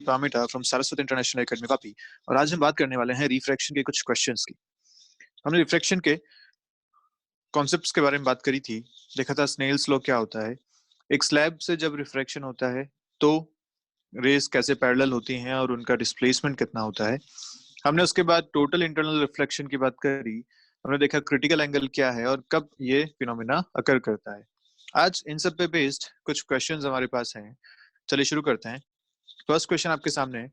पामिटा from Saraswati international academy copy. और आज हम बात करने वाले हैं रिफ्रैक्शन के कुछ क्वेश्चंस की। हमने रिफ्रैक्शन के कॉन्सेप्ट्स के बारे में बात करी थी, देखा था स्नेल्स लॉ क्या होता है, एक स्लैब से जब रिफ्रैक्शन होता है तो रेस कैसे पैरेलल होती हैं और उनका डिस्प्लेसमेंट कितना होता है। हमने उसके बाद टोटल इंटरनल रिफ्लेक्शन की बात करी, हमने देखा क्रिटिकल एंगल क्या है और कब ये फिनोमेना अकर करता है। आज इन सब पे बेस्ड कुछ क्वेश्चंस हमारे पास हैं, चलिए शुरू करते हैं। फर्स्ट क्वेश्चन आपके सामने है,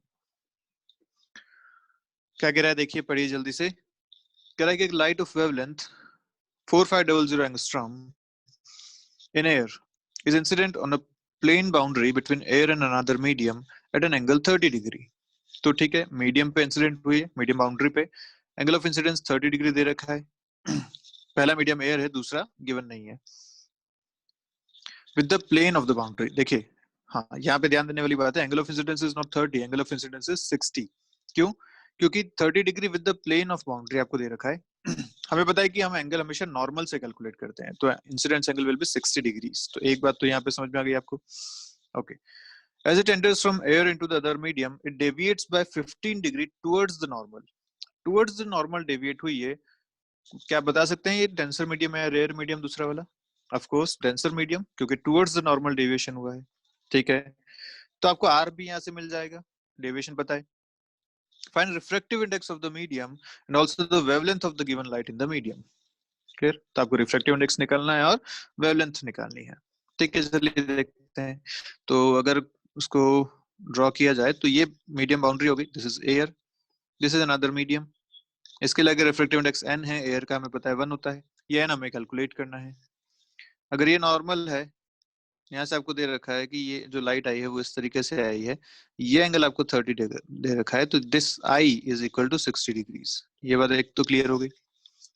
क्या कह रहा है देखिए, पढ़िए जल्दी से। कह रहा है कि एक light of wavelength 4500 angstrom in air is incident on a plane boundary between air and another medium at an angle 30 degree। तो ठीक है, मीडियम पे इंसिडेंट हुई है, मीडियम बाउंड्री पे, एंगल ऑफ इंसिडेंस 30 डिग्री दे रखा है। पहला मीडियम एयर है, दूसरा गिवन नहीं है। With the plane of the boundary, देखिए हाँ यहाँ पे ध्यान देने वाली बात है, angle of incidence is not 30, angle of incidence is 60। क्यों? क्योंकि 30 degree with the plane of boundary आपको दे रखा है। हमें पता है कि हम एंगल हमेशा नॉर्मल से कैलकुलेट करते हैं, तो incidence angle will be 60 degrees. तो एक बात तो यहाँ पे समझ में आ गई आपको। Okay, as it enters from air into the other medium it deviates by 15 degree towards the normal। towards the normal deviate हुई है, क्या बता सकते हैं ये डेंसर मीडियम है, रेयर मीडियम दूसरा वाला? ऑफ कोर्स डेंसर मीडियम, क्योंकि टुवर्ड्स द नॉर्मल डेविएशन हुआ है। ठीक है, तो आपको आर भी यहाँ से मिल जाएगा, डेविएशन पता है। Find refractive index of the medium and also the wavelength of the given light in the medium. Clear? तो आपको रिफ्रैक्टिव इंडेक्स निकालना है और वेवलेंथ निकालनी है। ठीक है, चलिए देखते हैं। तो अगर उसको ड्रॉ किया जाए तो ये मीडियम बाउंड्री होगी, this is air, this is another medium. इसके लिए रिफ्रैक्टिव इंडेक्स n है, एयर का हमें पता है 1 होता है, ये n हमें कैलकुलेट करना है। अगर ये नॉर्मल है, यहाँ से आपको दे रखा है कि ये जो लाइट आई है वो इस तरीके से आई है, ये एंगल आपको 30 दे रखा है, तो this I is equal to 60 degrees. ये बात एक तो क्लियर हो गई।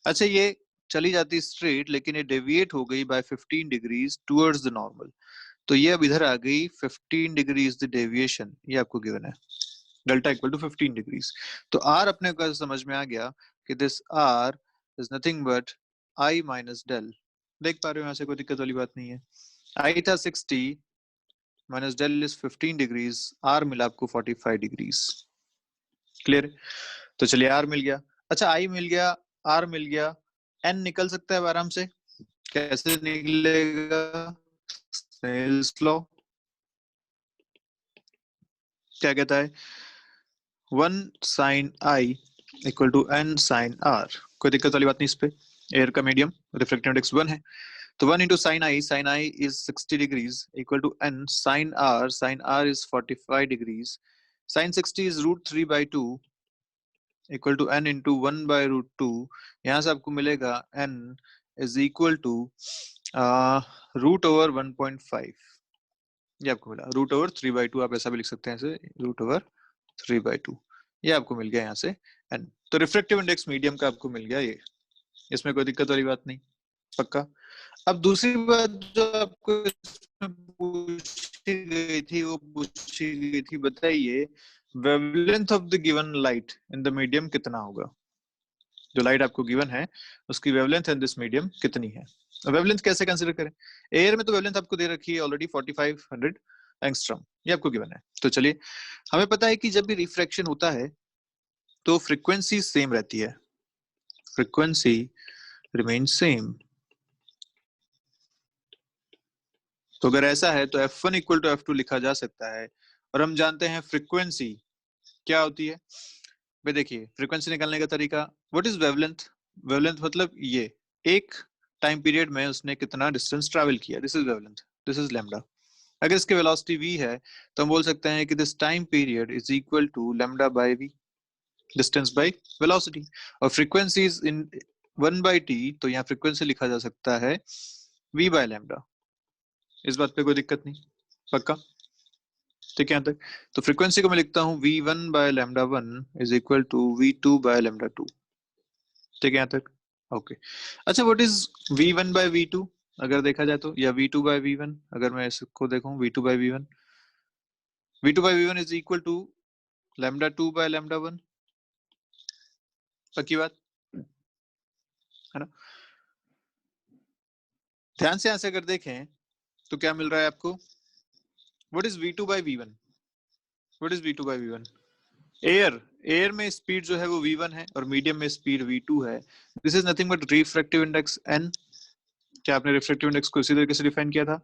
अच्छा, ये चली जाती स्ट्रेट लेकिन ये डेविएट हो गई by 15 degrees towards the normal, तो ये अब इधर आ गई 15 डिग्रीज द डेविएशन, ये आपको गिवन है, डेल्टा इक्वल टू 15 डिग्रीज। तो आर अपने को समझ में आ गया कि this R is nothing but I minus del. देख पा रहे हो, यहाँ से कोई दिक्कत वाली बात नहीं है। आई था 60 minus del is 15 degrees, R मिला आपको 45 डिग्रीज। क्लियर? तो चलिए आर मिल गया। अच्छा, आई मिल गया, आर मिल गया, एन निकल सकता है आराम से। कैसे निकलेगा? स्नेल्स लॉ क्या कहता है? 1 sine I equal to n sine r। कोई दिक्कत वाली बात नहीं इस पे। एयर का मीडियम, रिफ्रैक्टिव इंडेक्स 1 है, तो 1 into sine I is 60 degrees equal to n sine r is 45 degrees. Sine 60 is root 3 by 2 equal to n into 1 by root 2। यहाँ से आपको मिलेगा n is equal to root over 1.5। ये आपको मिला root over 3 by 2, आप ऐसा भी लिख सकते हैं, ऐसे रूट ओवर 3 बाई 2। ये आपको मिल गया यहाँ से n। तो रिफ्रैक्टिव इंडेक्स मीडियम का आपको मिल गया ये, इसमें कोई दिक्कत वाली बात नहीं, पक्का। अब दूसरी बात जो आपको इसमें पूछी गई थी वो पूछी गई थी, बताइए wavelength of the given light in the medium कितना होगा? जो लाइट आपको गिवन है उसकी वेवलेंथ इन दिस मीडियम कितनी है? वेवलेंथ कैसे कंसीडर करें? एयर में तो वेवलेंथ आपको दे रखी है ऑलरेडी 4500 एंगस्ट्रॉम, ये आपको गिवन है। तो चलिए, हमें पता है कि जब भी रिफ्रैक्शन होता है तो फ्रीक्वेंसी सेम रहती है, फ्रीक्वेंसी रिमेन सेम। तो अगर ऐसा है तो F1 इक्वल टू F2 लिखा जा सकता है, और हम जानते हैं फ्रीक्वेंसी क्या होती है। भाई देखिए, फ्रीक्वेंसी निकालने का तरीका, व्हाट इज वेवलेंथ? वेवलेंथ मतलब ये एक टाइम पीरियड में उसने कितना डिस्टेंस ट्रैवल किया, this is wavelength, this is lambda. अगर इसकी वेलोसिटी v है तो हम बोल सकते हैं कि this time period is equal to lambda by v, distance by velocity. और frequency is in 1 by t, तो यहाँ फ्रीक्वेंसी लिखा जा सकता है v बाय लैम्डा। इस बात पे कोई दिक्कत नहीं, पक्का? ठीक है यहाँ तक। तो फ्रीक्वेंसी को मैं लिखता हूँ v1 by lambda 1 is equal to v2 by lambda 2। ठीक है यहाँ तक, ओके। अच्छा, what is v1 bye v2 अगर देखा जाए तो, या v2 बाय v1 अगर मैं इसको देखूं, v2 by v1, v2 by v1 is equal to lambda 2 by lambda 1। पक्की बात है ना? ध्यान से यहाँ से अगर देखें तो क्या मिल रहा है आपको? What is v2 by v1? What is v2 by v1? Air में स्पीड जो है वो v1 है और मीडियम में स्पीड v2 है. This is nothing but refractive index n. क्या आपने रिफ्रैक्टिव इंडेक्स को इसी तरीके से डिफाइन किया था?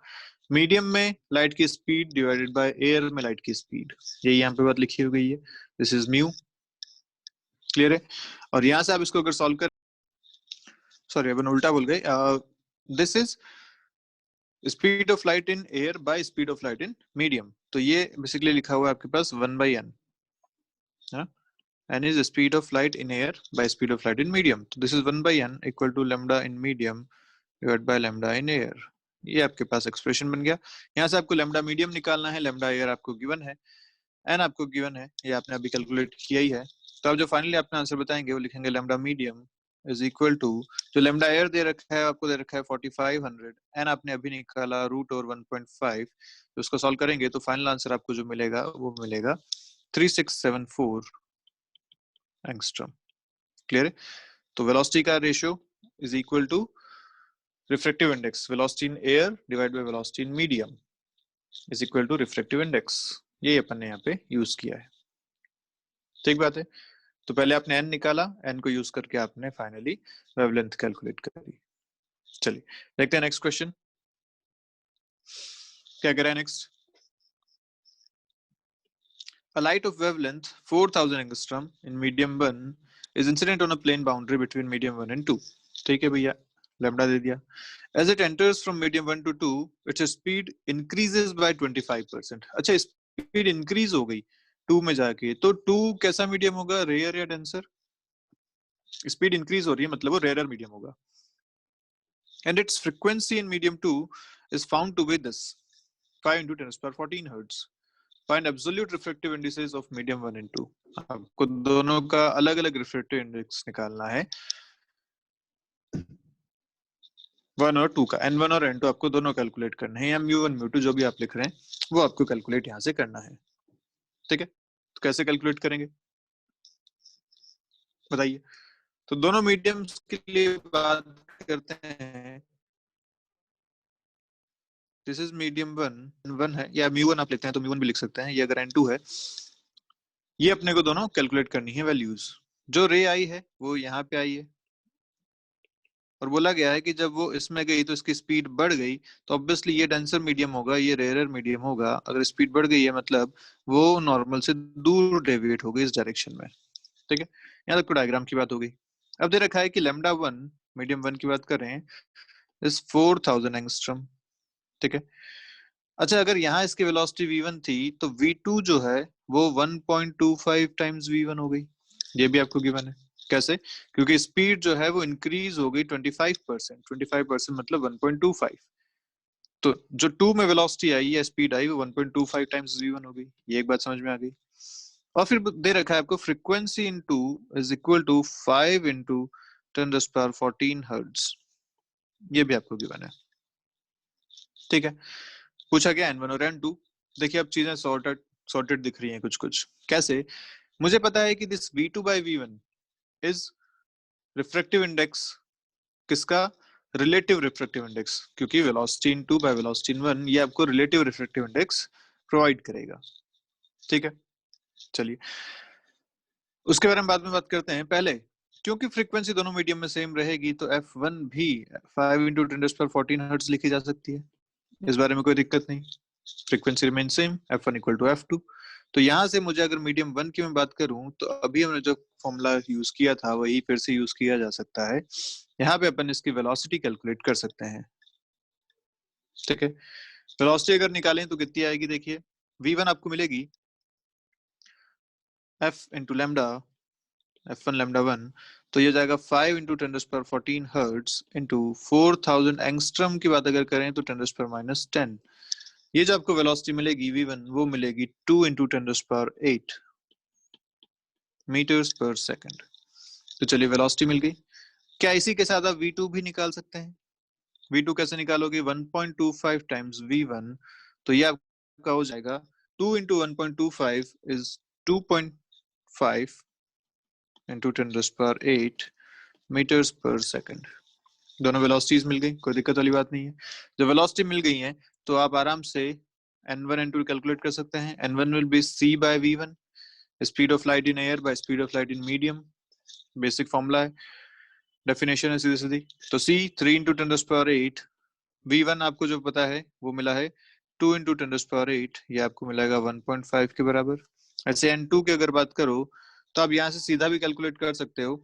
मीडियम में लाइट की स्पीड डिवाइडेड बाय एयर में लाइट की स्पीड. ये यहाँ पे बात लिखी हुई है. This is mu. क्लियर है? और यहाँ से आप इसको अगर सॉल्व कर, सॉरी अपन उल्टा बोल गए. This is speed of light in air by speed of light in medium. तो ये बेसिकली लिखा हुआ है आपके पास 1/n. n is the speed of light in air by speed of light in medium. So this is 1/n equal to lambda in medium divided by lambda in air. ये आपके पास expression बन गया. यहाँ से आपको लैम्डा मीडियम निकालना है, lambda air आपको गिवन है, एन आपको गिवन है, ये आपने अभी कैलकुलेट किया ही है. तो अब जो फाइनली आपने आंसर बताएंगे वो लिखेंगे lambda medium is equal to, जो लैम्डा एयर दे रखा है आपको दे रखा है 4500, एन आपने अभी निकाला रूट और 1.5. तो उसको सॉल्व करेंगे तो फाइनल आंसर आपको जो मिलेगा वो मिलेगा 3674 एंगस्ट्रॉम. क्लियर है? तो वेलोसिटी का ratio is equal to refractive index, velocity in air divide by velocity in medium is equal to refractive index. ये अपन ने यहाँ पे यूज किया है. ठीक बात है. तो पहले आपने एन निकाला, एन को यूज करके आपने फाइनली वेवलेंथ कैलकुलेट करी. चलिए देखते हैं नेक्स्ट क्वेश्चन क्या कह रहा है. Next, a light of wavelength 4000 angstrom in medium 1 is incident on a plane boundary between medium 1 and 2. ठीक है भैया, लैम्डा दे दिया. As it enters from medium 1 to 2, its speed increases by 25%. अच्छा, स्पीड इंक्रीज हो गई 2 में जाके, तो 2 कैसा मीडियम होगा, रेयर या डेंसर? स्पीड इंक्रीज हो रही है मतलब वो रेयर मीडियम होगा. And its frequency in medium 2 is found to be this 5 into 10 to the power 14 hertz. Find absolute refractive indices of medium 1 and 2. आपको दोनों का अलग अलग रिफ्रैक्टिव इंडेक्स निकालना है, 1 और 2 का. n1 और n2 आपको दोनों कैलकुलेट करना है, या mu1 mu2 जो भी आप लिख रहे हैं वो आपको कैलकुलेट यहाँ से करना है. ठीक है, तो कैसे कैलकुलेट करेंगे बताइए. तो दोनों मीडियम्स के लिए बात करते हैं. दिस इज मीडियम 1 है, या mu1 आप लेते हैं तो mu1 भी लिख सकते हैं, ये अगर n2 है. ये अपने को दोनों कैलकुलेट करनी है वैल्यूज. जो रे आई है वो यहाँ पे आई है और बोला गया है कि जब वो इसमें गई तो इसकी स्पीड बढ़ गई, तो ऑब्वियसली ये डेंसर मीडियम होगा, ये रेयर मीडियम होगा. अगर स्पीड बढ़ गई है मतलब वो नॉर्मल से दूर डेविएट हो गई इस डायरेक्शन में. ठीक है, यहाँ तक तो डायग्राम की बात हो गई. अब दे रखा है कि लैम्डा 1 मीडियम 1 की बात कर रहे हैं इस 4000 एंगस्ट्रम. ठीक है. अच्छा, अगर यहाँ इसकी वेलोसिटी v1 थी तो v2 जो है वो 1.25 टाइम्स v1 हो गई. ये भी आपको गिवन है. कैसे? क्योंकि स्पीड जो है वो इंक्रीज हो गई 25%. 25% मतलब 1.25. तो जो 2 में वेलोसिटी आई या स्पीड आई वो 1.25 टाइम्स v1 हो गई. ये एक बात समझ में आ गई. और फिर दे रखा है आपको frequency in 2 is equal to 5 into 10⁻14 hertz. ये भी आपको गिवन है. ठीक है. पूछा गया n1 और n2. देखिए अब चीजें सॉर्टेड दिख रही हैं कुछ कुछ. कैसे? मुझे पता है कि this v2 by v1 is refractive index किसका, रिलेटिव रिफ्रैक्टिव इंडेक्स, क्योंकि वेलोसिटी इन 2 बाय वेलोसिटी इन 1 ये आपको रिलेटिव रिफ्रैक्टिव इंडेक्स प्रोवाइड करेगा. ठीक है. चलिए उसके बारे में बाद में बात करते हैं. पहले क्योंकि फ्रीक्वेंसी दोनों मीडियम में सेम रहेगी तो f1 भी 5 into 10⁻14 हर्ट्ज लिखी जा सकती है. इस बारे में कोई दिक्कत नहीं. Frequency remain same, f1 equal to f2. तो यहाँ से मुझे अगर मीडियम 1 की मैं बात करूं तो अभी हमने जो फॉर्मूला यूज किया था वही फिर से यूज किया जा सकता है. यहाँ पे अपन इसकी वेलोसिटी कैलकुलेट कर सकते हैं. ठीक है. वेलोसिटी अगर निकालें तो कितनी आएगी, देखिए v1 आपको मिलेगी f into lambda, f1 lambda 1, तो ये जाएगा 5 इंटू 10⁻14 हर्ट्ज इंटू 4000 एंगस्ट्रम की बात अगर करें तो 10⁻10. ये जो आपको वेलोसिटी मिलेगी v1 वो मिलेगी 2 इंटू 10⁸ मीटर्स पर सेकंड. तो चलिए वेलोसिटी मिल गई. क्या इसी के साथ आप v2 भी निकाल सकते हैं? v2 कैसे निकालोगे? 1.25 टाइम्स v1, तो ये आपका हो जाएगा 2 इंटू 1.25 इज 2.5 इंटू 10⁸ मीटर्स पर सेकंड. दोनों वेलोसिटीज मिल गई, कोई दिक्कत वाली बात नहीं है. जब वेलोसिटी मिल गई है तो आप आराम से n1 n2 कैलकुलेट कर सकते हैं. n1 will be c by v1, speed of light in air by speed of light in medium. Basic formula है, डेफिनेशन है सीधी सीधी. तो c 3 into 10 raised power 8, v1 आपको जो पता है वो मिला है 2 into 10 raised power 8, ये आपको मिलेगा 1.5 के बराबर. ऐसे n2 की अगर बात करो तो आप यहाँ से सीधा भी कैलकुलेट कर सकते हो.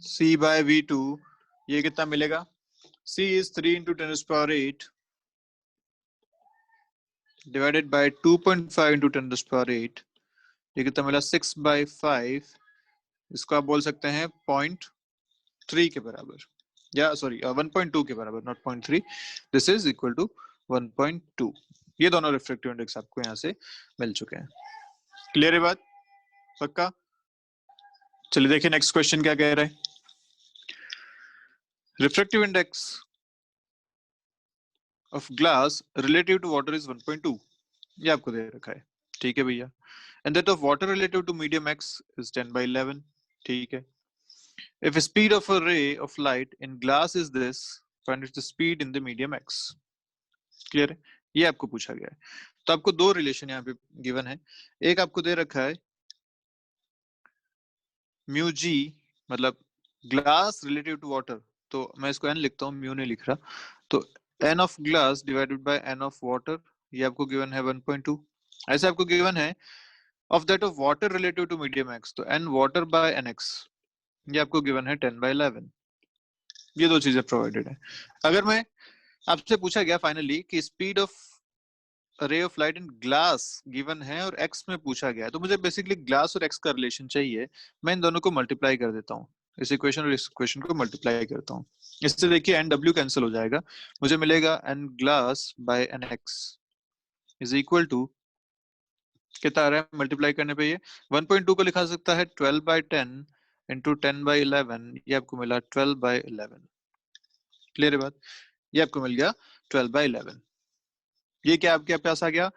c by v2 ये कितना मिलेगा? c is 3 into 10 raised power 8 divided by 2.5 into 10 raised power 8, ये कितना मिला? 6 by 5. इसको आप बोल सकते हैं 0.3 के बराबर, या सॉरी 1.2 के बराबर, not 0.3. This is equal to 1.2. ये दोनों रिफ्रैक्टिव इंडेक्स आपको यहाँ से मिल चुके हैं. क्लियर है बात? पक्का? चलिए देखिए नेक्स्ट क्वेश्चन क्या कह रहा है. Refractive index of glass relative to water is 1.2. ये आपको दे रखा है, ठीक है भैया. And that of water relative to medium x is 10/11. ठीक है. If speed of a ray of light in glass is this, find its speed in the medium x. Clear है? ये आपको पूछा गया है. तो आपको दो रिलेशन यहाँ पे गिवन है. एक आपको दे रखा है म्यू जी, मतलब ग्लास रिलेटिव टू वाटर. तो मैं इसको n लिखता हूँ, म्यू नहीं लिख रहा. तो n of glass divided by n of water, ये आपको गिवन है 1.2. ऐसे आपको गिवन है of that of water relative to medium x, तो n वाटर बाय nx, ये आपको गिवन है 10/11. ये दो चीजें प्रोवाइडेड है. अगर मैं आपसे पूछा गया फाइनली कि speed of ray of light in glass given है और एक्स में पूछा गया है, तो मुझे बेसिकली ग्लास और एक्स का रिलेशन चाहिए. मैं इन दोनों को मल्टीप्लाई कर देता हूँ, इस इक्वेशन और इस इक्वेशन को मल्टीप्लाई करता हूँ. इससे देखिए एन डब्ल्यू कैंसिल हो जाएगा, मुझे मिलेगा n glass by n x is equal to कितना आ रहा है मल्टीप्लाई करने पे? ये 1.2 को लिखा सकता है 12/10 इंटू 10/11, ये आपको मिला 12/11. क्लियर है बात? ये आपको मिल गया 12/11. ये क्या आपके पास आ गया?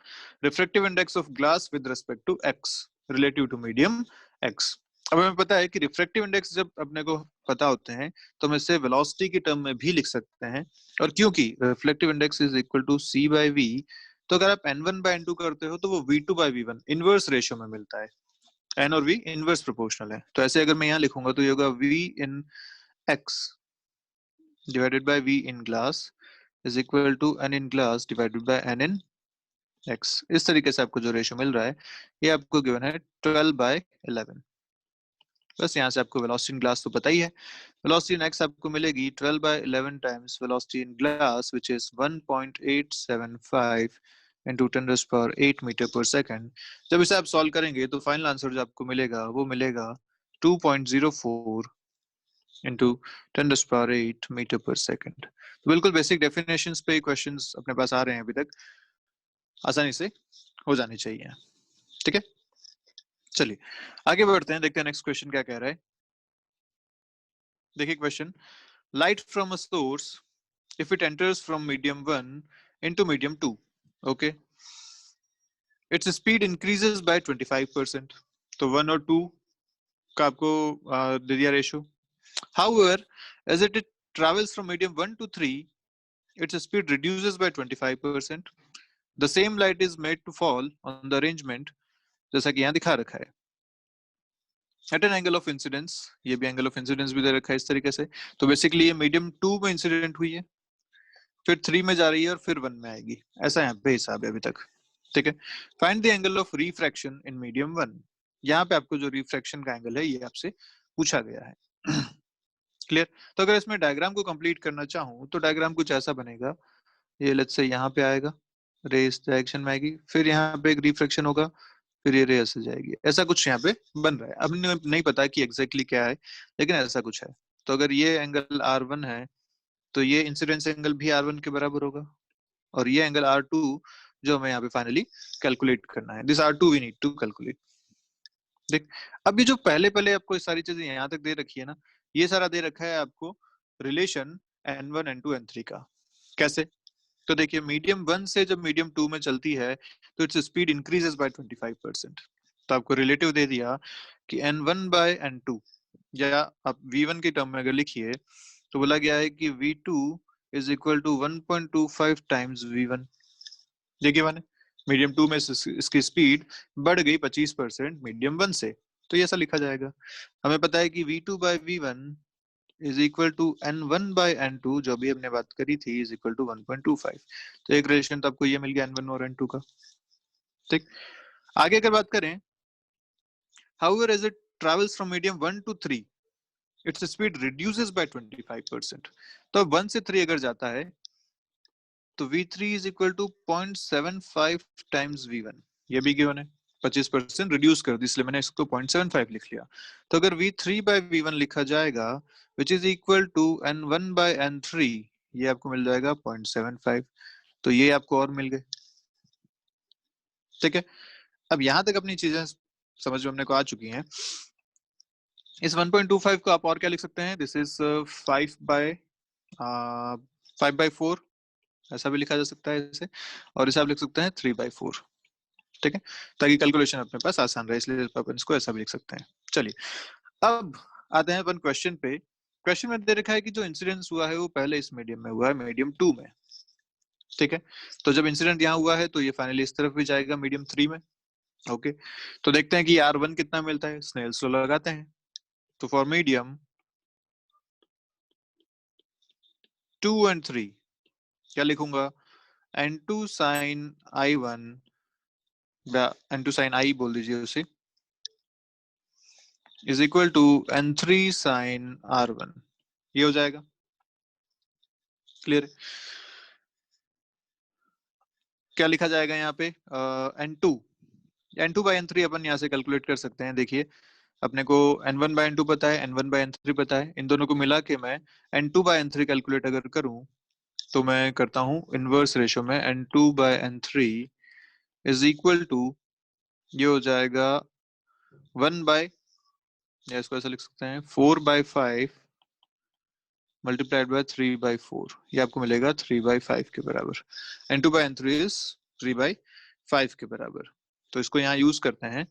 Refractive index of glass with respect to x relative to medium x. अब हमें पता है कि रिफ्रैक्टिव इंडेक्स जब अपने को पता होते हैं तो हम इसे वेलोसिटी की टर्म में भी लिख सकते हैं. और क्योंकि reflective index is equal to c by v, तो अगर आप n1 by n2 करते हो तो वो v2 by v1 inverse ratio में मिलता है. n और v इनवर्स प्रोपोर्शनल है. तो ऐसे अगर मैं यहाँ लिखूंगा तो ये होगा v in x divided by v in glass is equal to n in glass divided by n in x. इस तरीके से आपको जो रेशियो मिल रहा है ये आपको गिवन है 12/11. बस यहाँ से आपको वेलोसिटी इन ग्लास तो पता ही है. वेलोसिटी इन x आपको मिलेगी 12/11 times velocity in glass which is 1.875 into 10 raised power 8 metre पर सेकंड. जब इसे आप सॉल्व करेंगे तो फाइनल आंसर जो आपको मिलेगा वो मिलेगा 2.04 into 10 raised power 8 मीटर पर सेकंड. तो बिल्कुल बेसिक डेफिनेशंस पे क्वेश्चंस अपने पास आ रहे हैं, अभी तक आसानी से हो जानी चाहिए. ठीक है, चलिए आगे बढ़ते हैं, देखते हैं नेक्स्ट क्वेश्चन क्या कह रहा है. देखिए question, light from a source if it enters from medium 1 into medium 2, okay, its speed increases by 25%. तो 1 और 2 का आपको दे दिया रेशियो. However as it travels from medium 1 to 3, its speed reduces by 25%. The same light is made to fall on the arrangement जैसा कि यहाँ दिखा रखा है. At an angle of incidence, ये भी angle of incidence भी दे रखा है इस तरीके से. तो बेसिकली ये मीडियम 2 में इंसिडेंट हुई है, फिर 3 में जा रही है और फिर 1 में आएगी. ऐसा यहाँ पे हिसाब है अभी तक. ठीक है. Find the angle of refraction in medium 1. यहाँ पे आपको जो रिफ्रैक्शन का एंगल है ये आपसे पूछा गया है. क्लियर? तो अगर इसमें डायग्राम को कंप्लीट करना चाहूँ तो डायग्राम कुछ ऐसा बनेगा. ये लेट्स से यहाँ पे आएगा, रे इस डायरेक्शन में आएगी, फिर यहाँ पे एक रिफ्रैक्शन होगा, फिर ये रे ऐसे जाएगी. ऐसा कुछ यहाँ पे बन रहा है. अब नहीं पता कि एग्जैक्टली क्या है, लेकिन ऐसा कुछ है. तो अगर ये एंगल R1 है तो ये इंसिडेंस एंगल भी R1 के बराबर होगा, और ये एंगल R2 जो हमें यहाँ पे फाइनली कैलकुलेट करना है, this R2 we need to calculate. देख, अब ये जो पहले पहले आपको ये सारी चीजें यहाँ तक दे रखी है ना, ये सारा दे रखा है आपको रिलेशन N1 N2 N3 का. कैसे? तो देखिए मीडियम 1 से जब मीडियम 2 में चलती है तो इट्स स्पीड इंक्रीजेस बाय 25%. तो आपको रिलेटिव दे दिया कि N1 by N2, या आप V1 की टर्म में अगर लिखिए तो बोला गया है कि V2 is equal to 1.25 times V1. ये गिवन है। मीडियम 2 में इसकी स्पीड बढ़ गई 25% मीडियम 1 से, तो ये ऐसा लिखा जाएगा। हमें पता है कि v2 by v1 is equal to n1 by n2, जो भी हमने बात करी थी, इज इक्वल टू 1.25। तो एक रिलेशन तो आपको ये मिल गया n1 और n2 का। ठीक, आगे अगर बात करें, however as it travels from medium 1 to 3 its speed reduces by 25%। तो 1 से 3 अगर जाता है तो v3 is equal to 0.75 times v1, ये भी गिवन है। 25% रिड्यूस कर दी, इसलिए मैंने इसको 0.75 लिख लिया। तो अगर v3 by v1 लिखा जाएगा which is equal to n1 by n3, ये आपको मिल जाएगा 0.75। तो ये आपको और मिल गए। ठीक है, अब यहां तक अपनी चीजें समझ में अपने को आ चुकी हैं। इस 1.25 को आप और क्या लिख सकते हैं, दिस इज 5/4, ऐसा भी लिखा जा सकता है इसे, और इसे आप लिख सकते हैं 3/4। ठीक है, ताकि कैलकुलेशन अपने पास आसान रहे, इसलिए अपन इसको ऐसा भी लिख सकते हैं। चलिए, अब आते हैं अपन क्वेश्चन पे। क्वेश्चन में दे रखा है कि जो इंसिडेंस हुआ है वो पहले इस मीडियम में हुआ है, मीडियम 2 में। ठीक है, तो जब इंसिडेंट यहाँ हुआ है तो ये फाइनली इस तरफ भी जाएगा, मीडियम 3 में। ओके, तो देखते हैं कि R1 कितना मिलता है, स्नेल्स लॉ लगाते हैं। तो फॉर मीडियम 2 and 3 क्या लिखूंगा, n2 sin I1, n2 sin I बोल दीजिए उसे, is equal to n3 sin R1, ये हो जाएगा। क्लियर, क्या लिखा जाएगा यहाँ पे, n2 by n3 अपन यहाँ से कैलकुलेट कर सकते हैं। देखिए, अपने को n1 by n2 पता है, n1 by n3 पता है, इन दोनों को मिला के मैं n2 by n3 कैलकुलेट अगर करूं तो मैं करता हूं इनवर्स रेशियो में, n2 by n3 is equal to, ये हो जाएगा 1 by, या इसको ऐसा लिख सकते हैं 4/5 मल्टीप्लाइड बाय 3/4, ये आपको मिलेगा 3/5 के बराबर। n2 by n3 इज 3/5 के बराबर। तो इसको यहाँ यूज करते हैं,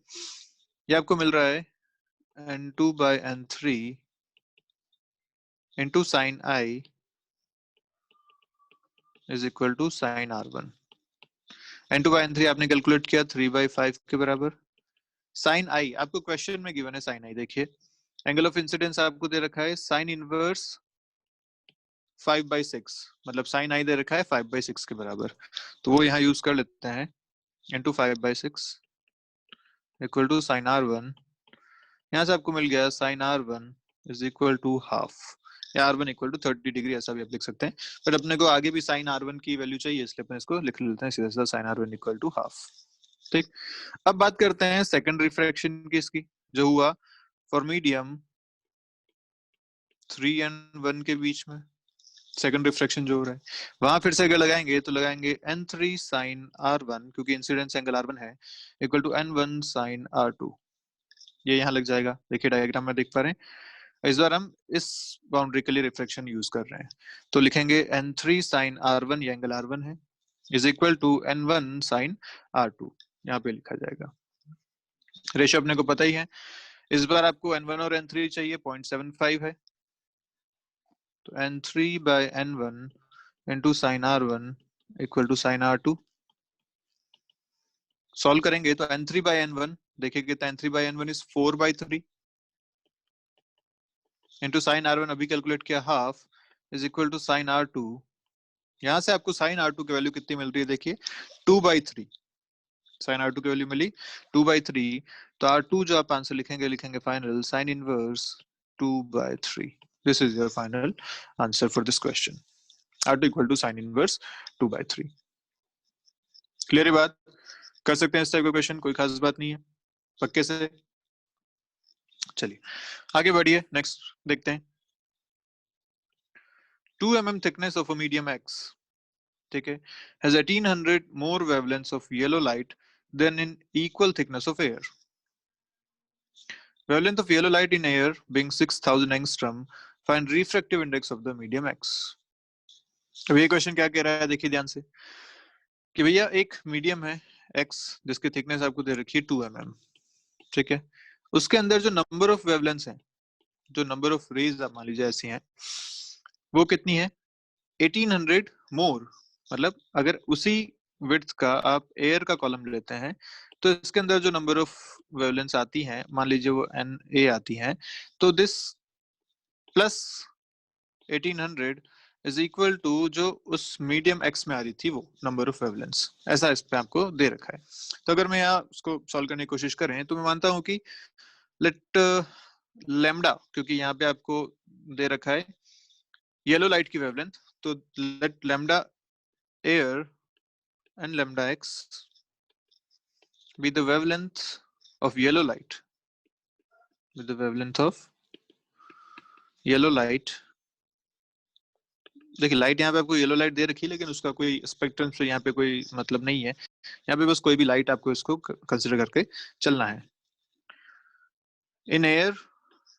ये आपको मिल रहा है n2 by n3 into sin I is equal to sin R1। n2 by n3 आपने कैलकुलेट किया 3/5 के बराबर। sin I आपको क्वेश्चन में गिवन है, sin I देखिए, एंगल ऑफ इंसिडेंस आपको दे रखा है sin इनवर्स 5/6, मतलब sin I दे रखा है 5/6 के बराबर, तो वो यहाँ यूज कर लेते हैं, into 5/6 equal to sin R1। यहाँ से आपको मिल गया sin R1 is equal to half, या R1 इक्वल टू 30 डिग्री, ऐसा भी आप लिख सकते हैं। पर अपने को आगे भी sin R1 की वैल्यू चाहिए, इसलिए अपन इसको लिख लेते हैं सीधा सीधा, sin R1 equal to half. ठीक, अब बात करते हैं सेकंड रिफ्रैक्शन की, इसकी जो हुआ फॉर मीडियम 3 and 1 के बीच में, सेकंड रिफ्रैक्शन जो हो रहा है, वहां फिर से अगर लगाएंगे तो लगाएंगे n3 sin R1, क्योंकि इंसिडेंस एंगल R1 है, equal to n1 sin R2, ये यहाँ लग जाएगा। देखिए डायग्राम में देख पा रहे हैं, इस बार हम इस बाउंड्री के लिए रिफ्लेक्शन यूज कर रहे हैं, तो लिखेंगे n3 sin R1, ये एंगल R1 है, is equal to n1 sin R2, यहाँ पे लिखा जाएगा। रेशियो अपने को पता ही है, इस बार आपको n1 और n3 चाहिए, 0.75 है, तो n3 by n1 into sin R1 equal to sin R2। सॉल्व करेंगे तो n3 by n1 देखिए कितना, n3 by n1 is 4/3 into sine R1 अभी कैलकुलेट किया, half is equal to sine R2। यहाँ से आपको साइन R2 की वैल्यू कितनी मिल रही है, देखिए 2/3, साइन R2 की वैल्यू मिली 2/3, तो R2 जो आप आंसर लिखेंगे, लिखेंगे final sine inverse 2/3। This is your final answer for this question, R2 equal to sine inverse 2/3। Clear है बात, कर सकते हैं इस टाइप का क्वेश्चन, कोई खास बात नहीं है, पक्के से। चलिए आगे बढ़िए, नेक्स्ट देखते हैं। 2 mm thickness of a medium X, ठीक है, has 1800 more wavelengths of yellow light than in equal thickness of air. Wavelength of yellow light in air being 6000 angstrom, find refractive index of the medium X. अब ये question क्या कह रहा है, देखिए ध्यान से, कि भैया एक मीडियम है X जिसकी थिकनेस आपको दे रखी है 2 mm, ठीक है, उसके अंदर जो नंबर ऑफ वेवलेंथ्स हैं, जो नंबर ऑफ रेज आप मान लीजिए ऐसी हैं, वो कितनी है, 1800 मोर, मतलब अगर उसी विड्थ का आप एयर का कॉलम लेते हैं, तो इसके अंदर जो नंबर ऑफ वेवलेंस आती हैं, मान लीजिए वो एन ए आती हैं, तो this plus 1800 is equal to जो उस मीडियम एक्स में आ रही थी वो नंबर ऑफ वेवलेंस, ऐसा इस पे आपको दे रखा है। तो अगर मैं यहाँ उसको सॉल्व करने की कोशिश करें तो मैं मानता हूँ कि लेट लेमडा, क्योंकि यहाँ पे आपको दे रखा है येलो लाइट की वेवलेंथ, तो let lambda air and lambda x be the wavelength of yellow light, with the wavelength of yellow light। देखिए लाइट यहाँ पे आपको येलो लाइट दे रखी है, लेकिन उसका कोई स्पेक्ट्रम से यहाँ पे कोई मतलब नहीं है, यहाँ पे बस कोई भी लाइट आपको इसको कंसिडर करके चलना है। इन एयर,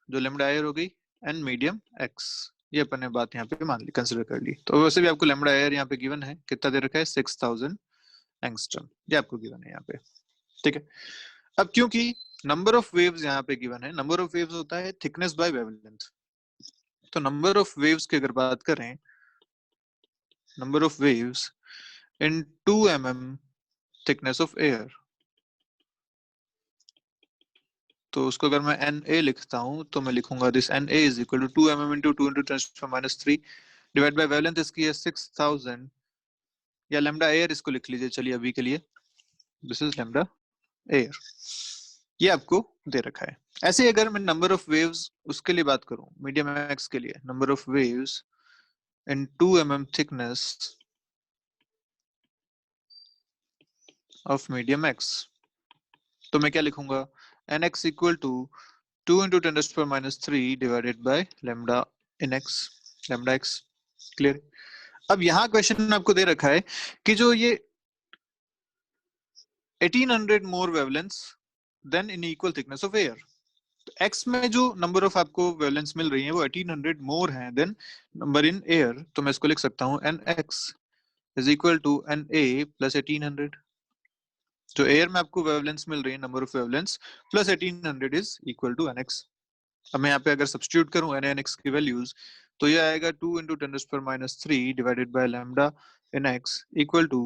जो लेमडा एयर हो गई, एंड मीडियम एक्स, ये अपन ने बात यहाँ पे मान ली, कंसिडर कर ली। तो वैसे भी आपको लेमडा एयर यहाँ पे गिवन है, कितना दे रखा है 6000 एंगस्ट्रम, ये आपको गिवन है यहाँ पे, ठीक है। अब क्योंकि नंबर ऑफ वेव्स यहाँ पे गिवन है, नंबर ऑफ वेव्स होता है थिकनेस बाय वेवलेंथ, तो नंबर ऑफ वेव्स की अगर बात करें, number of waves in 2 mm thickness of air, तो उसको अगर मैं एन ए लिखता हूं तो मैं लिखूंगा this n a is equal to 2 mm into 2 into 10⁻³ divide by wavelength इसकी है 6000, या लैम्डा एयर इसको लिख लीजिए चलिए अभी के लिए, दिस इज लैम्डा एयर, ये आपको दे रखा है। ऐसे अगर मैं नंबर ऑफ वेव्स उसके लिए बात करूं, मीडियम एक्स के लिए, number of waves in 2 mm thickness of medium x, तो मैं क्या लिखूंगा, nx equal to 2 into 10⁻³ divided by lambda in x, lambda x, clear. अब यहाँ क्वेश्चन आपको दे रखा है कि जो ये 1800 more wavelengths than in equal thickness of air, तो x में जो नंबर ऑफ आपको वेवलेंस मिल रही है वो 1800 मोर है देन नंबर इन एयर, तो मैं इसको लिख सकता हूँ nx is equal to na plus 1800, जो एयर में आपको वेवलेंस मिल रही है number of wavelengths plus 1800 is equal to nx। अब मैं यहाँ पे अगर सब्स्टिट्यूट करूं nx की वैल्यूज, तो ये आएगा 2 into 10⁻³ divided by lambda in x equal to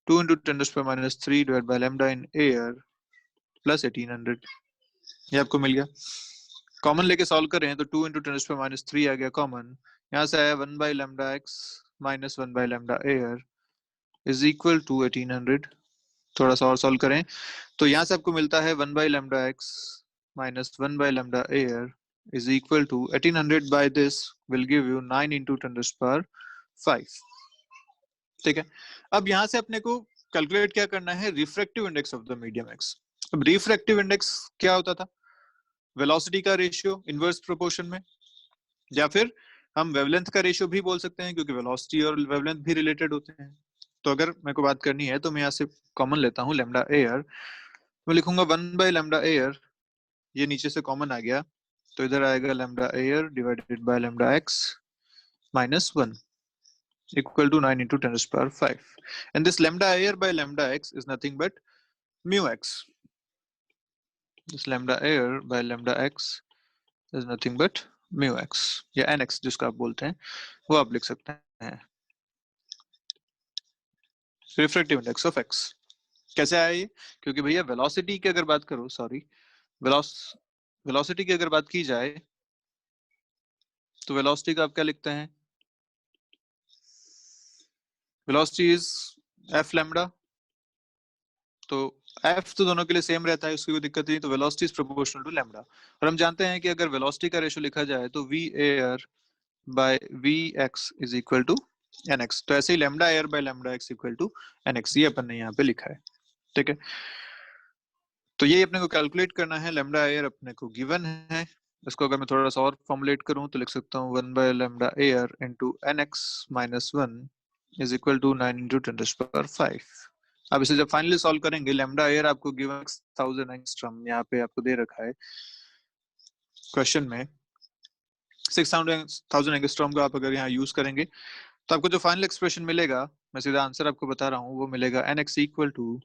2 into 10⁻³ divided by lambda in air plus 1800, ये आपको मिल गया। कॉमन लेके सॉल्व करें तो 2 into 10⁻³ आ गया कॉमन, यहाँ से आया 1 by lambda x minus 1 by lambda air is equal to 1800। थोड़ा सा और सॉल्व करें तो यहाँ से आपको मिलता है 1 by lambda x minus 1 by lambda air is equal to 1800 by this will give you 9 into 10⁻⁵, ठीक है। अब यहाँ से अपने को कैलकुलेट क्या करना है, refractive index of the medium x. अब रिफ्रैक्टिव इंडेक्स क्या होता था, वेलोसिटी का रेशियो इनवर्स प्रोपोर्शन में, या फिर हम वेवलेंथ का रेशियो भी बोल सकते हैं, क्योंकि वेलोसिटी और वेवलेंथ भी रिलेटेड होते हैं। तो अगर मेरे को बात करनी है तो मैं यहाँ से कॉमन लेता हूँ लैम्डा एयर, मैं लिखूंगा 1 by लैम्डा एयर, ये नीचे से कॉमन आ गया, तो इधर आएगा lambda air divided by lambda x minus 1 equal to 9 into 10⁵, and this lambda air by lambda x is nothing but mu x, this lambda air by lambda x is nothing but mu x या nx जिसका आप बोलते हैं वो आप लिख सकते हैं, रिफ्रैक्टिव इंडेक्स ऑफ x। कैसे आया ये, क्योंकि भैया वेलोसिटी की अगर बात करो, सॉरी वेलोसिटी की अगर बात की जाए तो वेलोसिटी का आप क्या लिखते हैं, वेलोसिटी इज f लैम्डा, तो f तो दोनों के लिए सेम रहता है, उसकी कोई दिक्कत नहीं, तो velocity is proportional to lambda. और हम जानते हैं कि अगर वेलोसिटी का रेशियो लिखा जाए तो v air by v x is equal to nx, तो ऐसे ही lambda air by lambda x equal to nx, ये अपन ने यहाँ पे लिखा है, ठीक है। तो ये अपने को कैलकुलेट करना है, लैम्डा एयर अपने को गिवन है, इसको अगर मैं थोड़ा सा और फॉर्मुलेट करूं तो लिख सकता हूँ 1 by lambda air into nx minus 1 is equal to 9 into 10⁵। अब इसे जब फाइनली सॉल्व करेंगे, लैम्डा एयर आपको गिवन 1000 एंगस्ट्रॉम यहाँ पे आपको दे रखा है क्वेश्चन में, 6000 एंगस्ट्रॉम को आप अगर यहाँ यूज करेंगे तो आपको जो फाइनल एक्सप्रेशन मिलेगा, मैं सीधा आंसर आपको बता रहा हूँ, वो मिलेगा nx इक्वल टू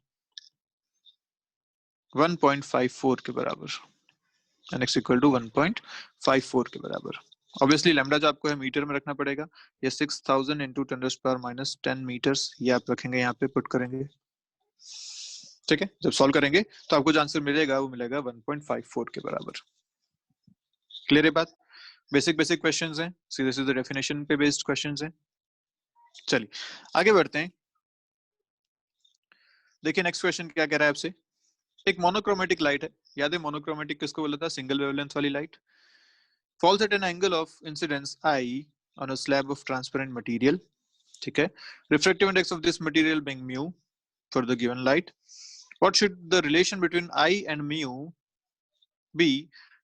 1.54 के बराबर, nx इक्वल टू 1.54 के बराबर। ऑब्वियसली लैम्डा जो आपको है मीटर में रखना पड़ेगा, ये 6000 इंटू 10⁻⁻10 मीटर्स, ये आप रखेंगे यहाँ पे, पुट करेंगे। ठीक है, जब सॉल्व करेंगे तो आपको जो आंसर मिलेगा वो मिलेगा 1.54 के बराबर। क्लियर है बात? बेसिक बेसिक क्वेश्चंस हैं, सीधे सीधे डेफिनेशन पे बेस्ड क्वेश्चंस हैं। चलिए आगे बढ़ते हैं। देखिए नेक्स्ट क्वेश्चन क्या कह रहा है आपसे। एक मोनोक्रोमेटिक लाइट है, याद है मोनोक्रोमेटिक किसको बोला था? सिंगल वेवलेंथ वाली light. Falls at an angle of incidence i on a slab of transparent material. ठीक है, refractive index of this material being mu for the given light, what should the relation between I and mu be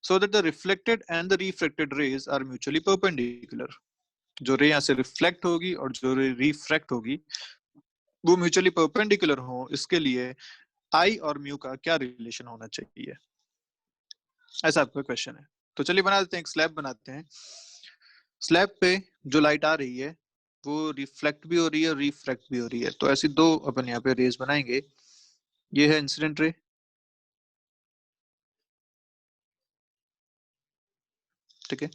so that the reflected and the refracted rays are mutually perpendicular? जो रे यहाँ से reflect होगी और जो रे refract होगी वो म्यूचुअली परपेंडिकुलर हो, इसके लिए आई और म्यू का क्या रिलेशन होना चाहिए, ऐसा आपका क्वेश्चन है। तो चलिए बना देते हैं, एक स्लैब बनाते हैं। स्लैब पे जो लाइट आ रही है वो रिफ्लेक्ट भी हो रही है, रिफ्रैक्ट भी हो रही है। तो ऐसी दो अपन यहाँ पे रेज बनाएंगे। ये है इंसिडेंट रे, ठीक है,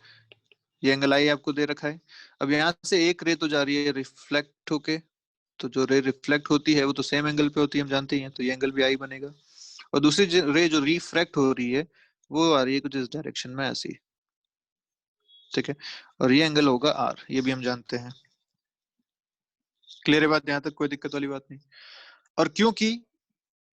ये एंगल आई आपको दे रखा है। अब यहाँ से एक रे तो जा रही है रिफ्लेक्ट होके, तो जो रे रिफ्लेक्ट होती है वो तो सेम एंगल पे होती है, हम जानते ही हैं, तो ये एंगल भी आई बनेगा। और दूसरी रे जो रिफ्रैक्ट हो रही है वो आ रही है कुछ इस डायरेक्शन में ऐसी, ठीक है, और ये एंगल होगा आर, ये भी हम जानते हैं। क्लियर है बात? यहाँ तक कोई दिक्कत वाली बात नहीं। और क्योंकि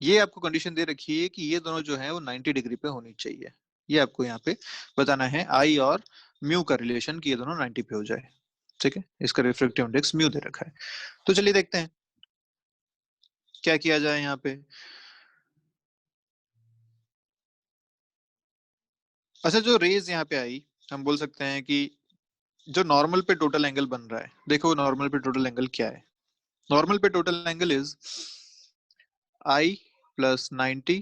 ये आपको कंडीशन दे रखी है कि ये दोनों जो है वो 90 डिग्री पे होनी चाहिए, ये आपको यहाँ पे बताना है आई और म्यू का रिलेशन, कि ये दोनों 90 पे हो जाए। ठीक है, इसका रिफ्रैक्टिव इंडेक्स म्यू दे रखा है। तो चलिए देखते हैं क्या किया जाए यहाँ पे। अच्छा, जो रेज यहाँ पे आई, हम बोल सकते हैं कि जो नॉर्मल पे टोटल एंगल बन रहा है, देखो नॉर्मल पे टोटल एंगल क्या है। नॉर्मल पे total angle is i plus 90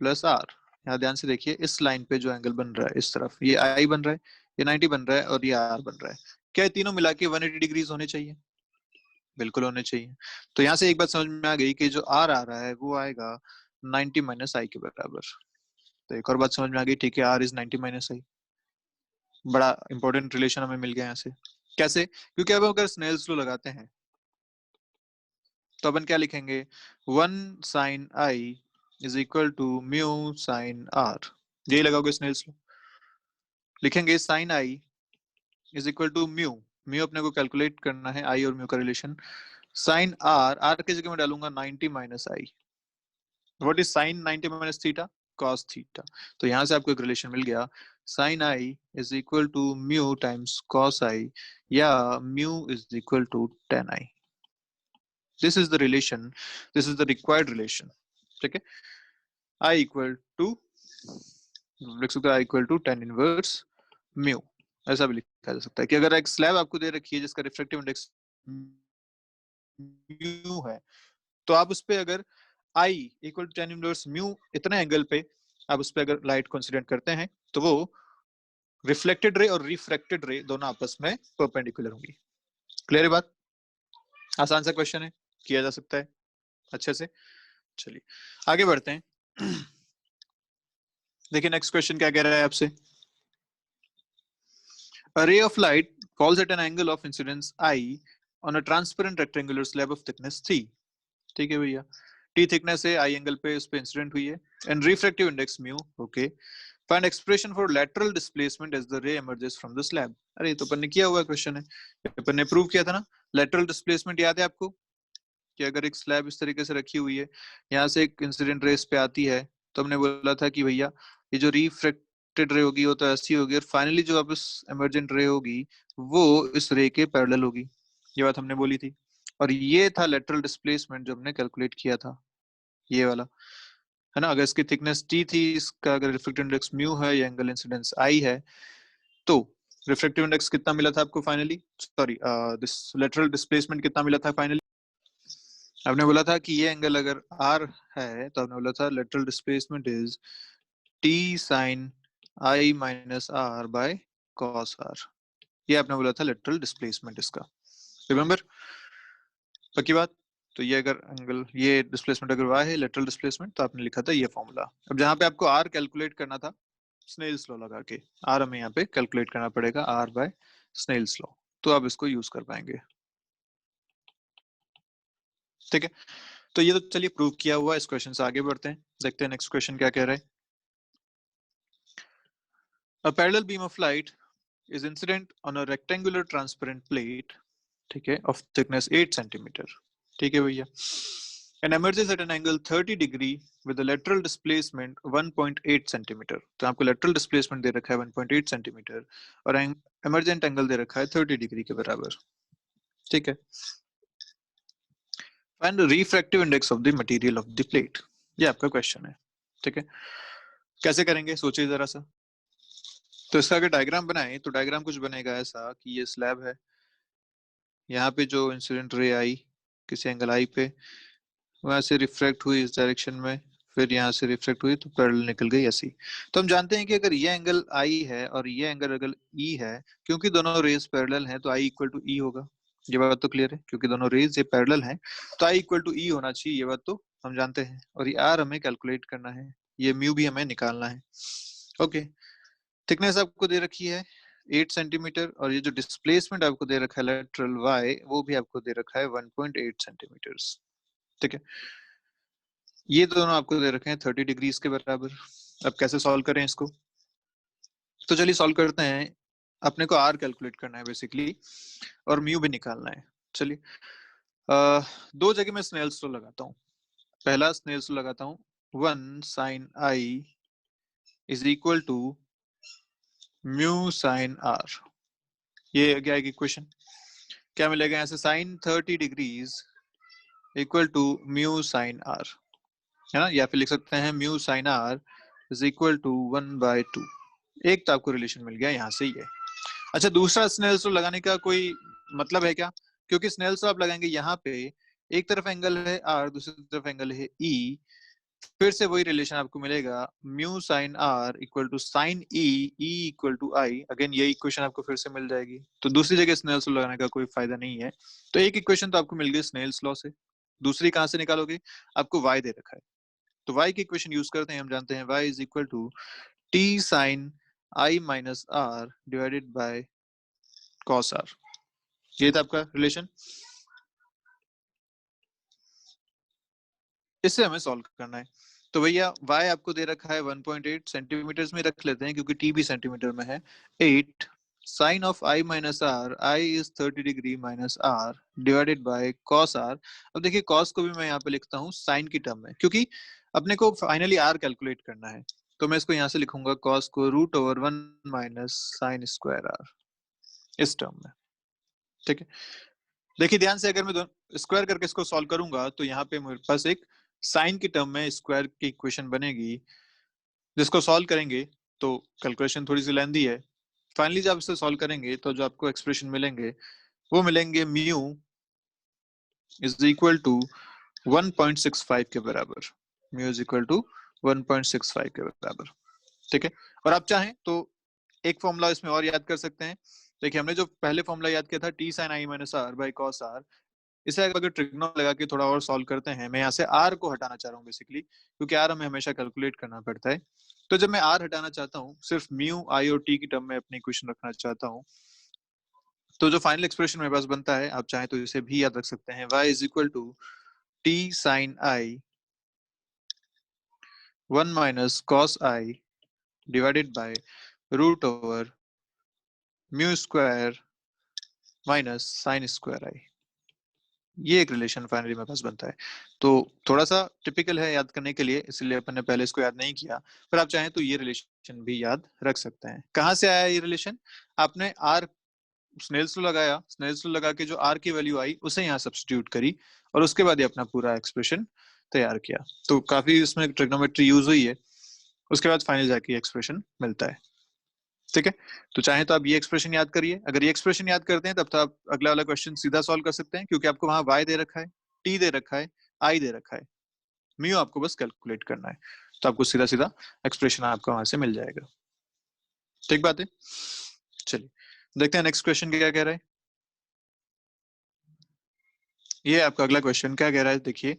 plus r. यहाँ ध्यान से देखिए, इस लाइन पे जो एंगल बन रहा है इस तरफ, ये आई बन रहा है, ये 90 बन रहा है और ये आर बन रहा है। क्या ये तीनों मिला के 180 डिग्रीज होने चाहिए? बिल्कुल होने चाहिए। तो यहाँ से एक बात समझ में आ गई कि जो आर आ रहा है वो आएगा 90 माइनस आई के बराबर। तो एक और बात समझ में आ गई, ठीक है, आर इज 90 माइनस आई। बड़ा इंपॉर्टेंट रिलेशन हमें मिल गया यहाँ से। कैसे? क्योंकि अब अगर स्नेल्स लॉ लगाते हैं तो अपन क्या लिखेंगे, 1 sine I is equal to mu sine r. यही लगाओगे स्नेल्स लॉ, लिखेंगे sine I is equal to mu, mu अपने को कैलकुलेट करना है, आई और म्यू का रिलेशन, साइन आर, आर की जगह में डालूंगा 90 minus i. What is sine 90 minus theta? Cos theta. तो यहां से आपको एक रिलेशन मिल गया, sine I is equal to mu times cos i, या mu is equal to tan i. This is the relation, this is the required relation. ठीक है, आई इक्वल टू, लिख सकते हैं i equal to tan inverse mu. ऐसा भी लिखा जा सकता है कि अगर एक स्लैब आपको दे रखी है जिसका रिफ्रैक्टिव इंडेक्स म्यू है, तो आप उस पे अगर i equal to tan inverse mu इतने एंगल पे आप उस पे अगर लाइट कंसीडर करते हैं तो वो रिफ्लेक्टेड रे और रिफ्रैक्टेड रे दोनों आपस में परपेंडिकुलर होंगी। क्लियर है बात? आसान सा क्वेश्चन है, किया जा सकता है अच्छे से। चलिए आगे बढ़ते हैं। देखिए नेक्स्ट क्वेश्चन क्या कह रहा है आपसे। A ray of light falls at an angle of incidence I on a transparent rectangular slab of thickness T. ठीक है भैया, T thickness है, I angle पे उस पे इंसिडेंट हुई है, and refractive index mu, okay. Find expression for lateral displacement as the ray emerges from the slab. अरे तो अपन ने किया हुआ क्वेश्चन है, अपन ने प्रूव किया था ना। lateral displacement याद है आपको, कि अगर एक स्लैब इस तरीके से रखी हुई है, यहाँ से एक इंसिडेंट रे इस पे आती है, तो हमने बोला था कि भैया ये जो रिफ्रैक्टेड रे होगी वो तो ऐसी होगी, और फाइनली जो वापस इमर्जेंट रे होगी वो इस रे के पैरेलल होगी। ये बात हमने बोली थी। और ये था लेटरल डिस्प्लेसमेंट जो हमने कैलकुलेट किया था, ये वाला, है ना। अगर इसकी थिकनेस टी थी, इसका अगर रिफ्रैक्टिव इंडेक्स म्यू है, ये एंगल इंसिडेंस आई है, तो रिफ्रैक्टिव इंडेक्स कितना मिला था आपको finally, sorry this lateral displacement कितना मिला था फाइनली? आपने बोला था कि ये एंगल अगर आर है तो आपने बोला था lateral displacement is t sine i minus r by cos r. ये आपने बोला था लेटरल डिस्प्लेसमेंट इसका, रिमेम्बर? पक्की बात? तो ये अगर एंगल, ये डिस्प्लेसमेंट अगर वाई है लेटरल डिस्प्लेसमेंट, तो आपने लिखा था ये फॉर्मूला। अब जहां पे आपको आर कैलकुलेट करना था, स्नेल्स लॉ लगा के। आर हमें यहाँ पे कैलकुलेट करना पड़ेगा, आर बाय स्नेल्स लॉ, तो आप इसको यूज कर पाएंगे। ठीक है, तो ये तो चलिए प्रूव किया हुआ। इस क्वेश्चन से आगे बढ़ते हैं, देखते हैं नेक्स्ट क्वेश्चन क्या कह रहा है। A parallel beam of light is incident on a rectangular transparent plate, ठीक है, of thickness 8 centimeter। ठीक है भैया, and emerges at an angle 30 degree with a lateral displacement 1.8 centimeter। तो आपको lateral displacement दे रखा है 1.8 centimeter और emergent angle दे रखा है 30 डिग्री के बराबर। ठीक है, find the refractive index of the material of the plate, ये आपका क्वेश्चन है। ठीक है, कैसे करेंगे सोचिए जरा सा। तो इसका अगर डायग्राम बनाए तो डायग्राम कुछ बनेगा ऐसा कि ये स्लैब है, यहाँ पे जो इंसिडेंट रे आई किसी एंगल आई पे, वहां से रिफ्रैक्ट हुई इस डायरेक्शन में, फिर यहाँ से रिफ्रैक्ट हुई तो पैरेलल निकल गई ऐसी। तो हम जानते हैं कि अगर ये एंगल आई है और ये एंगल अगर ई है, क्योंकि दोनों रेज पैरेलल हैं तो आई इक्वल टू ई होगा। ये बात तो क्लियर है, क्योंकि दोनों रेज ये पैरेलल हैं तो आई इक्वल टू ई होना चाहिए, ये बात तो हम जानते हैं। और ये आर हमें कैलकुलेट करना है, ये म्यू भी हमें निकालना है। ओके, थिकनेस आपको दे रखी है 8 सेंटीमीटर और ये जो डिस्प्लेसमेंट आपको दे रखा है लेटरल वाई, वो भी आपको दे रखा है 1.8 सेंटीमीटर। ठीक है, ये दोनों आपको दे रखे हैं 30 डिग्रीज के बराबर। अब कैसे सॉल्व करें इसको, तो चलिए सॉल्व करते हैं। अपने को आर कैलकुलेट करना है बेसिकली और म्यू भी निकालना है। चलिए दो जगह मैं स्नेल्स लॉ लगाता हूँ। पहला स्नेल्स लॉ लगाता हूँ, 1 sine I is equal to mu sine r. ये क्या आएगी इक्वेशन, क्या मिलेगा यहाँ से, sine 30 degrees equal to mu sine r, है ना, या फिर लिख सकते हैं mu sine r is equal to 1/2। एक तो आपको रिलेशन मिल गया यहाँ से ही है। अच्छा, दूसरा स्नेल्स लॉ लगाने का कोई मतलब है क्या, क्योंकि स्नेल्स लॉ आप लगाएंगे यहाँ पे, एक तरफ एंगल है आर, दूसरी तरफ एंगल है ई, फिर से वही रिलेशन आपको मिलेगा, mu sine r equal to sine e, e equal to i. Again ये इक्वेशन आपको फिर से मिल जाएगी, तो दूसरी जगह स्नेल्स लॉ लगाने का कोई फायदा नहीं है। तो एक इक्वेशन तो आपको मिल गई स्नेल्स लॉ से, दूसरी कहां से निकालोगे, आपको y दे रखा है तो y की इक्वेशन यूज करते हैं। हम जानते हैं y is equal to t sine i minus r divided by cos r। ये था आपका रिलेशन, इससे हमें सॉल्व करना है। तो भैया y आपको दे रखा है 1.8 सेंटीमीटर में रख लेते हैं क्योंकि t भी सेंटीमीटर में है। 8 sine of i minus r, i is 30 degree minus r divided by cos r। अब देखिए cos को भी मैं यहाँ पे लिखता हूँ साइन की टर्म में, क्योंकि अपने को फाइनली r कैलकुलेट करना है। तो मैं इसको यहाँ से लिखूंगा cos को √1 माइनस साइन स्क्वायर r इस टर्म में। ठीक है, देखिए ध्यान से, अगर मैं स्क्वायर करके इसको सॉल्व करूंगा तो यहाँ पे मेरे पास एक साइन की टर्म में स्क्वायर की इक्वेशन बनेगी, जिसको सॉल्व करेंगे तो कैलकुलेशन थोड़ी सी लेंदी है। फाइनली जब इसे सॉल्व करेंगे तो जो आपको एक्सप्रेशन मिलेंगे वो मिलेंगे म्यू इज इक्वल टू 1.65 के बराबर। म्यू इज इक्वल टू 1.65 के बराबर। ठीक है, और आप चाहें तो एक फॉर्मूला इसमें और याद कर सकते हैं। देखिए हमने जो पहले फॉर्मूला याद किया था t sine i minus r by cos r, इसे अगर ट्रिग्नो लगा के थोड़ा और सॉल्व करते हैं, मैं यहाँ से आर को हटाना चाह रहा हूँ बेसिकली, क्योंकि आर हमें हमेशा कैलकुलेट करना पड़ता है। तो जब मैं आर हटाना चाहता हूँ, सिर्फ म्यू आई और टी की टर्म में अपनी इक्वेशन रखना चाहता हूँ, तो जो फाइनल एक्सप्रेशन मेरे पास बनता है, आप चाहें तो इसे भी याद रख सकते हैं, y is equal to t sine i 1 minus cos i divided by root over mu square minus sine square i. ये एक रिलेशन फाइनली मेरे पास बनता है। तो थोड़ा सा टिपिकल है याद करने के लिए, इसलिए अपन ने पहले इसको याद नहीं किया, पर आप चाहें तो ये रिलेशन भी याद रख सकते हैं। कहाँ से आया ये रिलेशन, आपने आर स्नेल्स लॉ लगाया, स्नेल्स लॉ लगा के जो आर की वैल्यू आई उसे यहाँ सब्स्टिट्यूट करी और उसके बाद ये अपना पूरा एक्सप्रेशन तैयार किया। तो काफी इसमें ट्रिग्नोमेट्री यूज हुई है, उसके बाद फाइनल जाके एक्सप्रेशन मिलता है। ठीक है, तो चाहे तो आप ये एक्सप्रेशन याद करिए। अगर ये एक्सप्रेशन याद करते हैं तब तो आप अगला वाला क्वेश्चन सीधा सॉल्व कर सकते हैं, क्योंकि आपको वहां y दे रखा है, t दे रखा है, i दे रखा है, म्यू आपको बस कैलकुलेट करना है, तो आपको सीधा सीधा एक्सप्रेशन आपका वहां से मिल जाएगा। ठीक बात है, चलिए देखते हैं नेक्स्ट क्वेश्चन क्या कह रहा है। ये आपका अगला क्वेश्चन क्या कह रहा है, देखिए,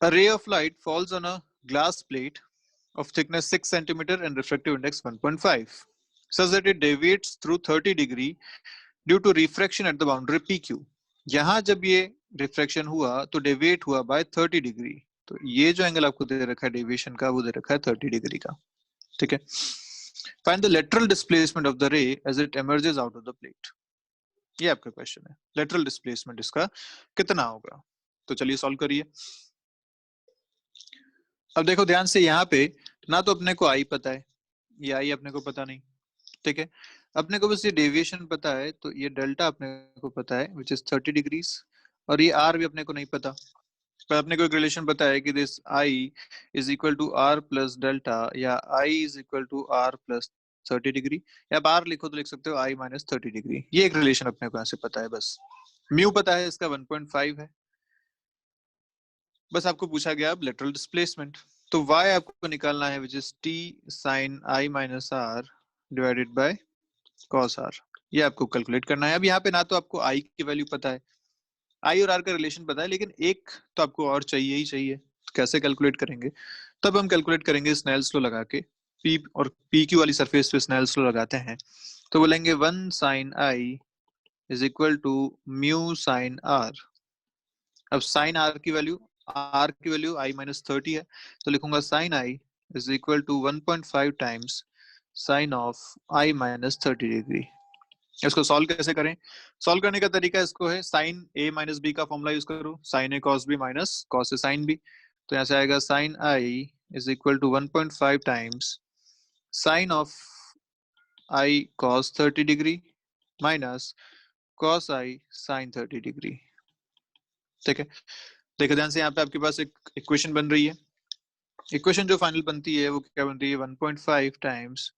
a ray of light falls on a glass plate of thickness 6 centimeter and refractive index 1.5, such that it deviates through 30 degree due to refraction at the boundary PQ. यहाँ जब ये रिफ्रैक्शन हुआ तो डेविएट हुआ बाय 30 डिग्री, तो ये जो angle आपको दे रखा है डेविएशन का वो दे रखा है 30 डिग्री का, ठीक है। Find the lateral displacement of the ray as it emerges out of the plate, ये आपका क्वेश्चन है। लेटरल डिस्प्लेसमेंट इसका कितना होगा, तो चलिए सॉल्व करिए। अब देखो ध्यान से, यहाँ पे ना तो अपने को आई पता है, ये आई अपने को पता नहीं, ठीक है। अपने को बस ये डेविएशन पता है, तो ये डेल्टा अपने को पता है विच इज 30 डिग्रीज, और ये आर भी अपने को नहीं पता, पर अपने को एक रिलेशन पता है कि this I is equal to r plus delta, या i is equal to r plus 30 degree, या आप आर लिखो तो लिख सकते हो आई माइनस 30 डिग्री। ये एक रिलेशन अपने को यहाँ से पता है, बस म्यू पता है इसका 1.5 है। बस आपको पूछा गया अब लेटरल डिस्प्लेसमेंट, तो y आपको निकालना है which is t sin i minus r divided by cos r, ये आपको कैलकुलेट करना है। अब यहाँ पे ना तो आपको i की वैल्यू पता है, i और r का रिलेशन पता है, लेकिन एक तो आपको और चाहिए ही चाहिए, तो कैसे कैलकुलेट करेंगे? तब हम कैलकुलेट करेंगे स्नेल्स लॉ लगा के, p और pq वाली सरफेस पे स्नेल्स लॉ लगाते हैं, तो बोलेंगे 1 sin i is equal to mu sin r। अब sin r की वैल्यू i माइनस 30 है, तो लिखूंगा sin i is equal to 1.5 times sin of i minus 30 degree. इसको सॉल्व कैसे करें? सॉल्व करने का तरीका इसको है sin a माइनस b का फॉर्मूला यूज करो, sin a cos b minus cos a sin b, तो यहाँ से आएगा sin i is equal to 1.5 times sin of i cos 30 degree minus cos i sin 30 degree, ठीक है। देखो ध्यान से, यहाँ पे आपके पास एक इक्वेशन बन रही है, इक्वेशन जो फाइनल बनती है वो क्या बन रही है 1.5 टाइम्स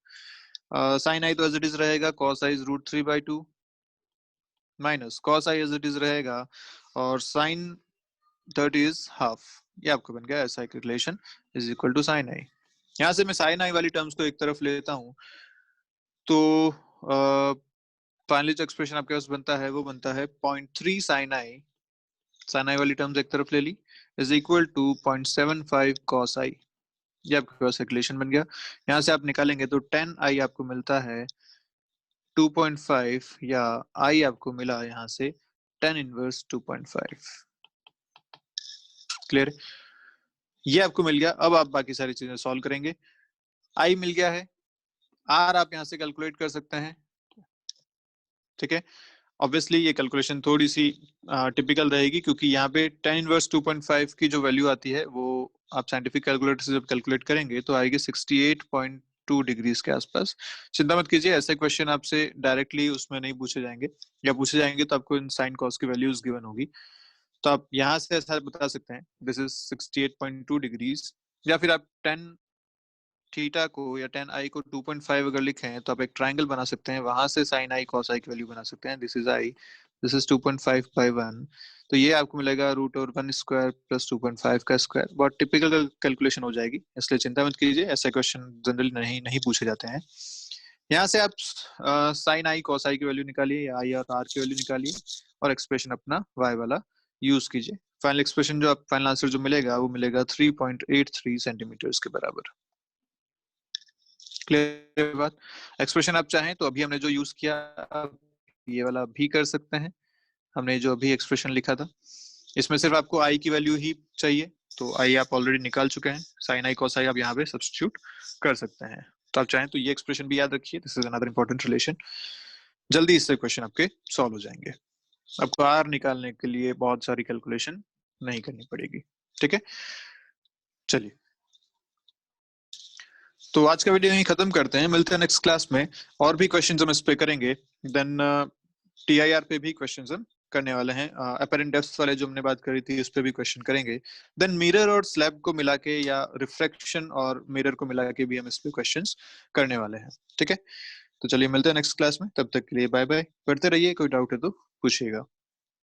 sin i तो एज इट इज रहेगा cos i is √3/2 minus cos i as it is रहेगा और sin 30 इज हाफ, ये आपको बन गया ऐसा एक relation is equal to sin i। यहाँ से मैं sin i वाली टर्म्स को एक तरफ लेता हूँ, तो फाइनली जो एक्सप्रेशन आपके पास बनता है वो बनता है 0.3 sin i वाली टर्म्स एक तरफ ले ली is equal to 0.75 cos i, ये आपके पास एक रिलेशन बन गया। यहाँ से आप निकालेंगे तो 10i आपको मिलता है 2.5, या i आपको मिला यहाँ से 10 इनवर्स 2.5। क्लियर? ये आपको मिल गया। अब आप बाकी सारी चीजें सॉल्व करेंगे। i मिल गया है, r आप यहाँ से कैलकुलेट कर सकते हैं, ठीक है। ऑब्वियसली ये कैलकुलेशन थोड़ी सी टिपिकल रहेगी, क्योंकि यहाँ पे 10 इनवर्स 2.5 की जो वैल्यू आती है वो आप साइंटिफिक कैलकुलेटर से जब कैलकुलेट करेंगे तो आएगी 68.2 डिग्रीज के आसपास। चिंता मत कीजिए, ऐसे क्वेश्चन आपसे डायरेक्टली उसमें नहीं पूछे जाएंगे, या पूछे जाएंगे तो आपको इन साइन कॉस की वैल्यूज गिवन होगी, तो आप यहाँ से ऐसा बता सकते हैं दिस इज 68.2 डिग्रीज, या फिर आप 10 थीटा को या 10 आई को 2.5 अगर लिखें तो आप एक ट्रायंगल बना सकते हैं, वहां से sin i cos i की वैल्यू बना सकते हैं। This is i, this is 2.5 by 1, तो ये आपको मिलेगा √1 स्क्वायर प्लस 2.5 का स्क्वायर। बहुत टिपिकल कैलकुलेशन हो जाएगी, इसलिए चिंता मत कीजिए, ऐसे क्वेश्चन जनरली नहीं पूछे जाते हैं। यहाँ से आप sin i cos i की वैल्यू निकालिए, या i और r की वैल्यू निकालिए, और एक्सप्रेशन अपना y वाला यूज कीजिए। फाइनल एक्सप्रेशन जो आप फाइनल आंसर जो मिलेगा वो मिलेगा 3.83 सेंटीमीटर के बराबर। क्लियर बात? एक्सप्रेशन आप चाहें तो अभी हमने जो यूज किया ये वाला भी कर सकते हैं, हमने जो अभी एक्सप्रेशन लिखा था इसमें सिर्फ आपको आई की वैल्यू ही चाहिए, तो आई आप ऑलरेडी निकाल चुके हैं, साइन आई कॉस आई आप यहाँ पे सब्स्टिट्यूट कर सकते हैं। तो आप चाहें तो ये एक्सप्रेशन भी याद रखिए, this is another important relation. जल्दी इससे क्वेश्चन आपके सॉल्व हो जाएंगे, आपको आर निकालने के लिए बहुत सारी कैलकुलेशन नहीं करनी पड़ेगी, ठीक है। चलिए, तो आज का वीडियो यहीं खत्म करते हैं, मिलते हैं नेक्स्ट क्लास में, और भी क्वेश्चंस हम इस पे करेंगे। देन टीआईआर पे भी क्वेश्चंस हम करने वाले हैं, अपरेंट डेप्थ वाले जो हमने बात करी थी उस पे भी क्वेश्चन करेंगे। देन मिरर और स्लैब को मिला के, या रिफ्लेक्शन और मिरर को मिला के भी हम इस पे क्वेश्चंस करने वाले हैं, ठीक है। तो चलिए मिलते हैं नेक्स्ट क्लास में, तब तक के लिए बाय बाय, पढ़ते रहिए, कोई डाउट है तो पूछिएगा।